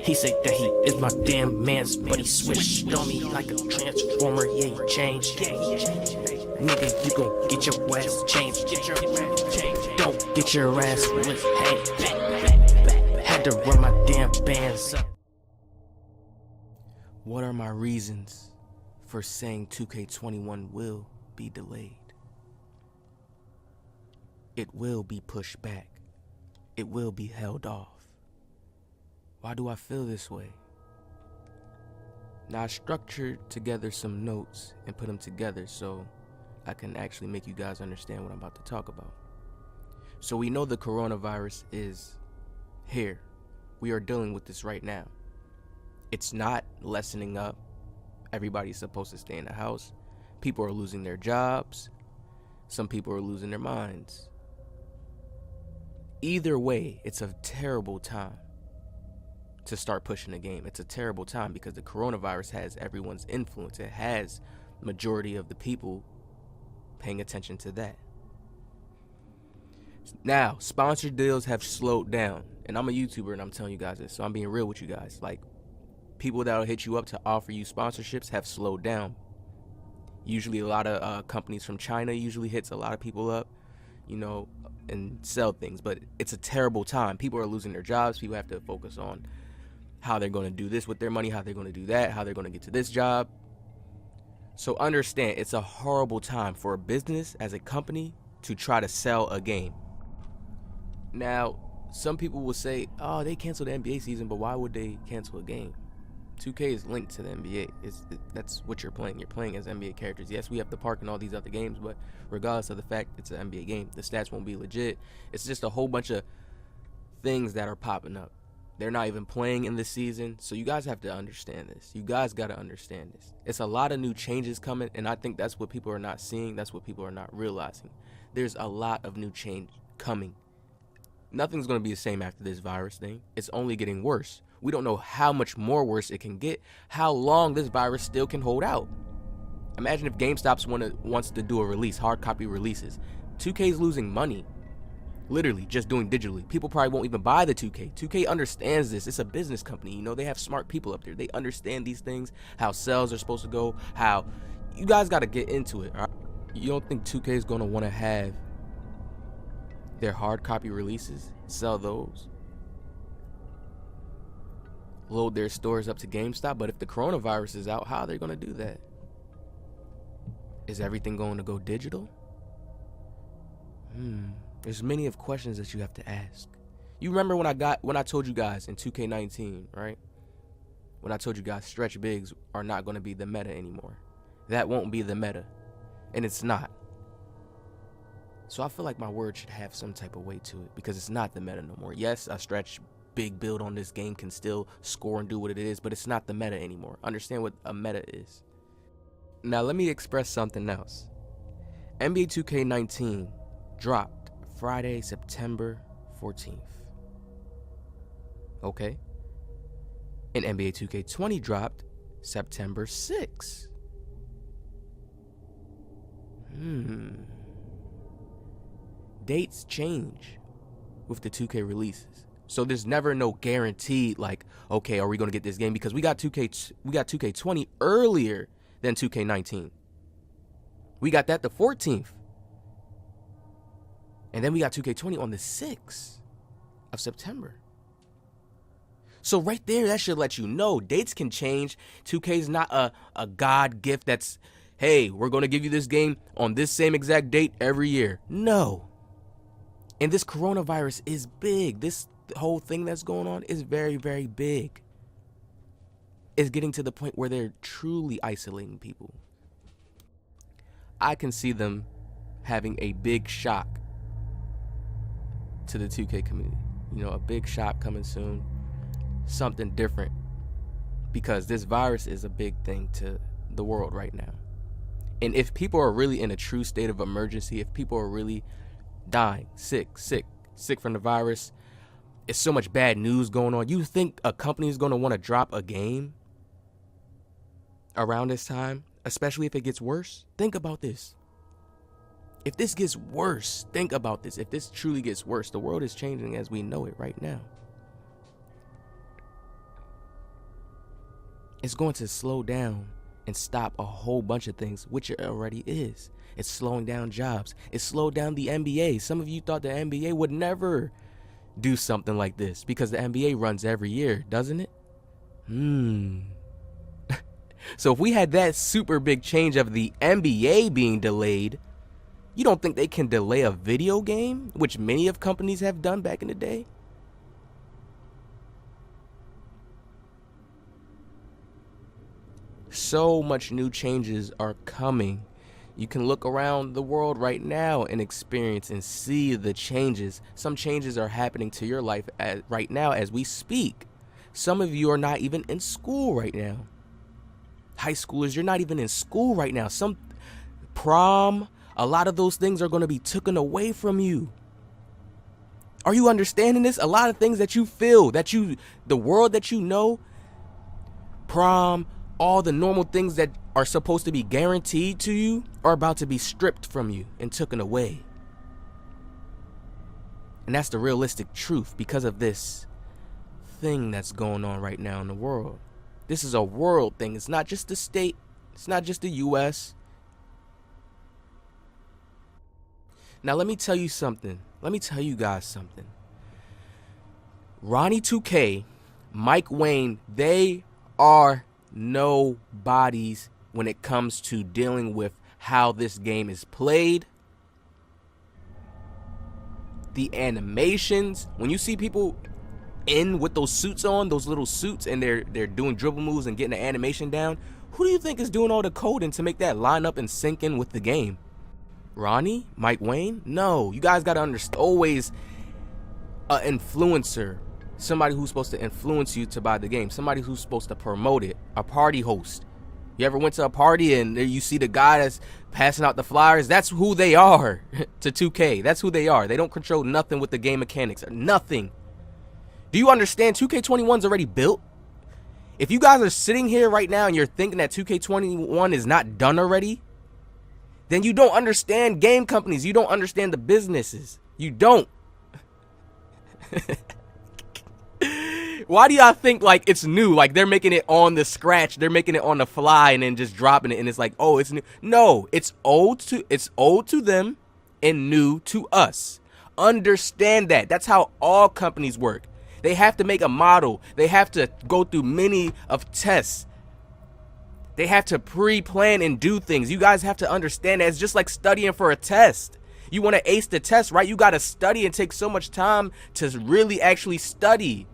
He said that he is my damn man's, but he switched on me like a transformer. Yeah, he changed. Nigga, you gon' get your ass changed. Don't get your ass with hey. Had to run my damn bands up. What are my reasons for saying 2K21 will be delayed? It will be pushed back. It will be held off. Why do I feel this way? Now I structured together some notes and put them together so I can actually make you guys understand what I'm about to talk about. So we know the coronavirus is here. We are dealing with this right now. It's not lessening up. Everybody's supposed to stay in the house. People are losing their jobs. Some people are losing their minds. Either way, it's a terrible time to start pushing the game. It's a terrible time because the coronavirus has everyone's influence. It has majority of the people paying attention to that. Now, sponsored deals have slowed down. And I'm a YouTuber and I'm telling you guys this, so I'm being real with you guys. Like, people that'll hit you up to offer you sponsorships have slowed down. Usually a lot of companies from China usually hits a lot of people up, you know, and sell things. But it's a terrible time. People are losing their jobs. People have to focus on how they're going to do this with their money, how they're going to do that, how they're going to get to this job. So understand, it's a horrible time for a business as a company to try to sell a game. Now, some people will say, oh, they canceled the NBA season, but why would they cancel a game? 2K is linked to the NBA. That's what you're playing. You're playing as NBA characters. Yes, we have the park and all these other games, but regardless of the fact it's an NBA game, the stats won't be legit. It's just a whole bunch of things that are popping up. They're not even playing in this season, so you guys have to understand this. You guys got to understand this. It's a lot of new changes coming, and I think that's what people are not seeing. That's what people are not realizing. There's a lot of new change coming. Nothing's going to be the same after this virus thing. It's only getting worse. We don't know how much more worse it can get, how long this virus still can hold out. Imagine if GameStop wants to do a release, hard copy releases. 2K's losing money. Literally, just doing digitally. People probably won't even buy the 2K. 2K understands this. It's a business company. You know, they have smart people up there. They understand these things, how sales are supposed to go, how... You guys got to get into it, all right? You don't think 2K is going to want to have their hard copy releases, sell those, load their stores up to GameStop? But if the coronavirus is out, how are they going to do that? Is everything going to go digital? There's many of questions that you have to ask. You remember when I told you guys in 2K19, right? When I told you guys stretch bigs are not going to be the meta anymore. That won't be the meta. And it's not. So I feel like my word should have some type of weight to it because it's not the meta no more. Yes, a stretch big build on this game can still score and do what it is, but it's not the meta anymore. Understand what a meta is. Now let me express something else. NBA 2K19 dropped Friday, September 14th. Okay? And NBA 2K20 dropped September 6th. Dates change with the 2K releases. So there's never no guaranteed like, okay, are we going to get this game? Because we got 2K20 earlier than 2K19. We got that the 14th. And then we got 2K20 on the 6th of September. So right there, that should let you know dates can change. 2K is not a God gift that's, hey, we're going to give you this game on this same exact date every year. No. And this coronavirus is big. This whole thing that's going on is very, very big. It's getting to the point where they're truly isolating people. I can see them having a big shock to the 2K community. You know, a big shock coming soon. Something different. Because this virus is a big thing to the world right now. And if people are really in a true state of emergency, if people are really dying, sick from the virus, it's so much bad news going on. You think a company is going to want to drop a game around this time, especially if it gets worse? Think about this. If this gets worse, think about this. If this truly gets worse, the world is changing as we know it right now. It's going to slow down and stop a whole bunch of things, which it already is. It's slowing down jobs. It slowed down the NBA. Some of you thought the NBA would never do something like this because the NBA runs every year, doesn't it? So if we had that super big change of the NBA being delayed, you don't think they can delay a video game, which many of companies have done back in the day? So much new changes are coming. You can look around the world right now and experience and see the changes. Some changes are happening to your life right now as we speak. Some of you are not even in school right now. High schoolers, you're not even in school right now. Some prom, a lot of those things are going to be taken away from you. Are you understanding this? A lot of things that you feel, the world that you know, prom, all the normal things that are supposed to be guaranteed to you are about to be stripped from you and taken away. And that's the realistic truth because of this thing that's going on right now in the world. This is a world thing. It's not just the state. It's not just the US. Now let me tell you something. Let me tell you guys something. Ronnie 2K, Mike Wayne, they are nobodies when it comes to dealing with how this game is played. The animations, when you see people in with those suits on, those little suits, and they're doing dribble moves and getting the animation down, who do you think is doing all the coding to make that line up and sync in with the game? Ronnie? Mike Wayne? No, you guys gotta understand, always an influencer, somebody who's supposed to influence you to buy the game, somebody who's supposed to promote it, a party host. You ever went to a party and there you see the guy that's passing out the flyers? That's who they are to 2K. That's who they are. They don't control nothing with the game mechanics, nothing. Do you understand 2K21's already built? If you guys are sitting here right now and you're thinking that 2K21 is not done already, then you don't understand game companies. You don't understand the businesses. You don't. Why do y'all think like it's new? Like they're making it on the scratch, they're making it on the fly and then just dropping it and it's like, oh, it's new. No, it's old to them and new to us. Understand that. That's how all companies work. They have to make a model. They have to go through many of tests. They have to pre-plan and do things. You guys have to understand that it's just like studying for a test. You want to ace the test, right? You got to study and take so much time to really actually study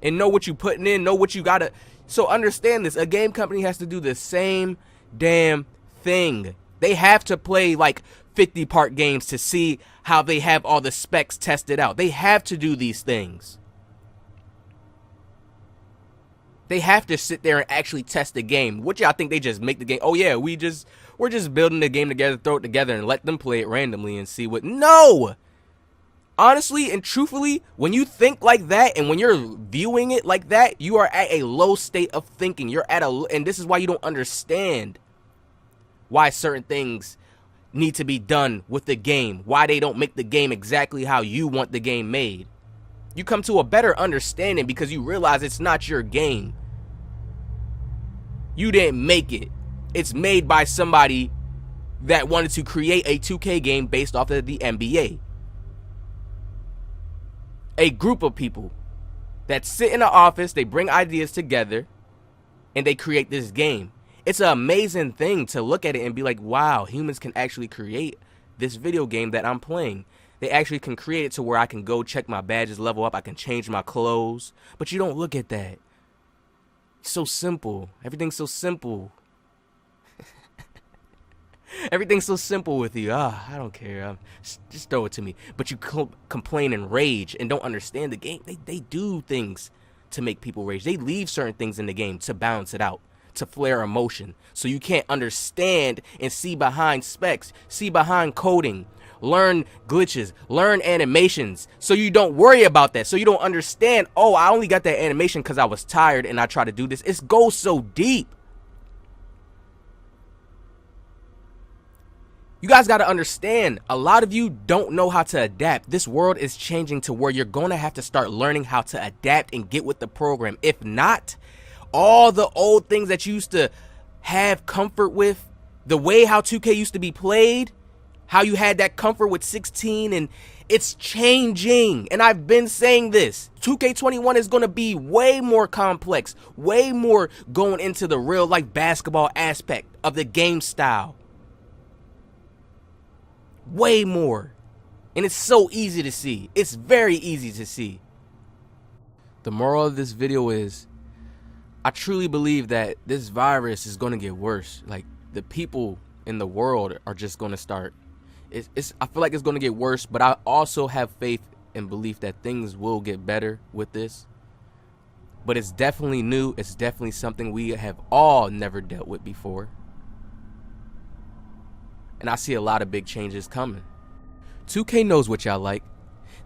and know what you're putting in, know what you got to. So understand this. A game company has to do the same damn thing. They have to play like 50-part games to see how they have all the specs tested out. They have to do these things. They have to sit there and actually test the game. What y'all think they just make the game? Oh yeah, we're just building the game together, throw it together and let them play it randomly and see what. No! Honestly and truthfully, when you think like that and when you're viewing it like that, you are at a low state of thinking. You're at and this is why you don't understand why certain things need to be done with the game, why they don't make the game exactly how you want the game made. You come to a better understanding because you realize it's not your game. You didn't make it. It's made by somebody that wanted to create a 2K game based off of the NBA. A group of people that sit in an office, they bring ideas together, and they create this game. It's an amazing thing to look at it and be like, wow, humans can actually create this video game that I'm playing. They actually can create it to where I can go check my badges, level up, I can change my clothes. But you don't look at that. It's so simple. Everything's so simple. Everything's so simple with you. I don't care. Just throw it to me. But you complain and rage and don't understand the game. They do things to make people rage. They leave certain things in the game to balance it out, to flare emotion. So you can't understand and see behind specs, see behind coding, learn glitches, learn animations. So you don't worry about that. So you don't understand, oh, I only got that animation because I was tired and I tried to do this. It goes so deep. You guys got to understand, a lot of you don't know how to adapt. This world is changing to where you're going to have to start learning how to adapt and get with the program. If not, all the old things that you used to have comfort with, the way how 2K used to be played, how you had that comfort with 16, and it's changing. And I've been saying this. 2K21 is going to be way more complex, way more going into the real life basketball aspect of the game style. Way more. And it's so easy to see. It's very easy to see. The moral of this video is, I truly believe that this virus is going to get worse. Like, the people in the world are just going to start. I feel like it's going to get worse, but I also have faith and belief that things will get better with this. But it's definitely new. It's definitely something we have all never dealt with before. And I see a lot of big changes coming. 2K knows what y'all like.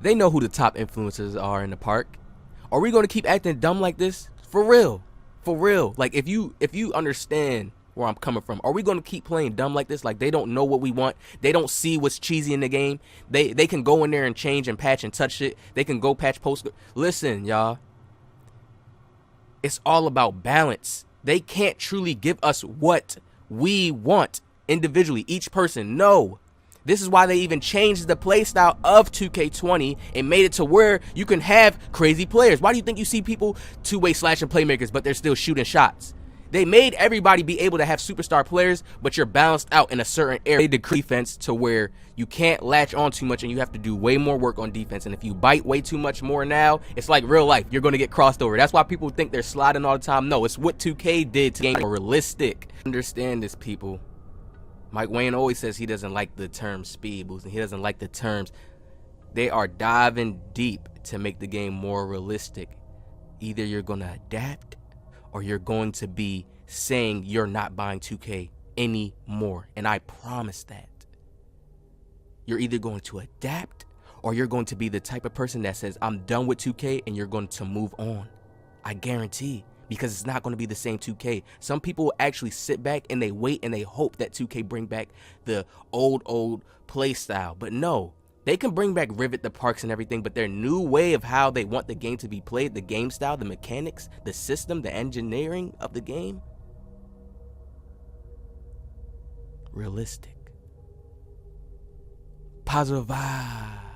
They know who the top influencers are in the park. Are we going to keep acting dumb like this? For real. For real. Like, if you understand where I'm coming from, are we going to keep playing dumb like this? Like, they don't know what we want. They don't see what's cheesy in the game. They can go in there and change and patch and touch it. They can go patch post. Listen, y'all. It's all about balance. They can't truly give us what we want individually, each person. No. This is why they even changed the playstyle of 2K20 and made it to where you can have crazy players. Why do you think you see people two-way slashing playmakers, but they're still shooting shots? They made everybody be able to have superstar players, but you're balanced out in a certain area. They decrease defense to where you can't latch on too much and you have to do way more work on defense. And if you bite way too much more now, it's like real life. You're going to get crossed over. That's why people think they're sliding all the time. No, it's what 2K did to game more realistic. Understand this, people. Mike Wayne always says he doesn't like the term speed boost, and he doesn't like the terms. They are diving deep to make the game more realistic. Either you're going to adapt or you're going to be saying you're not buying 2K anymore. And I promise that. You're either going to adapt or you're going to be the type of person that says, I'm done with 2K, and you're going to move on. I guarantee. Because it's not going to be the same 2K. Some people will actually sit back and they wait and they hope that 2K bring back the old play style. But no, they can bring back Rivet, the parks and everything, but their new way of how they want the game to be played, the game style, the mechanics, the system, the engineering of the game, realistic. Positive vibe.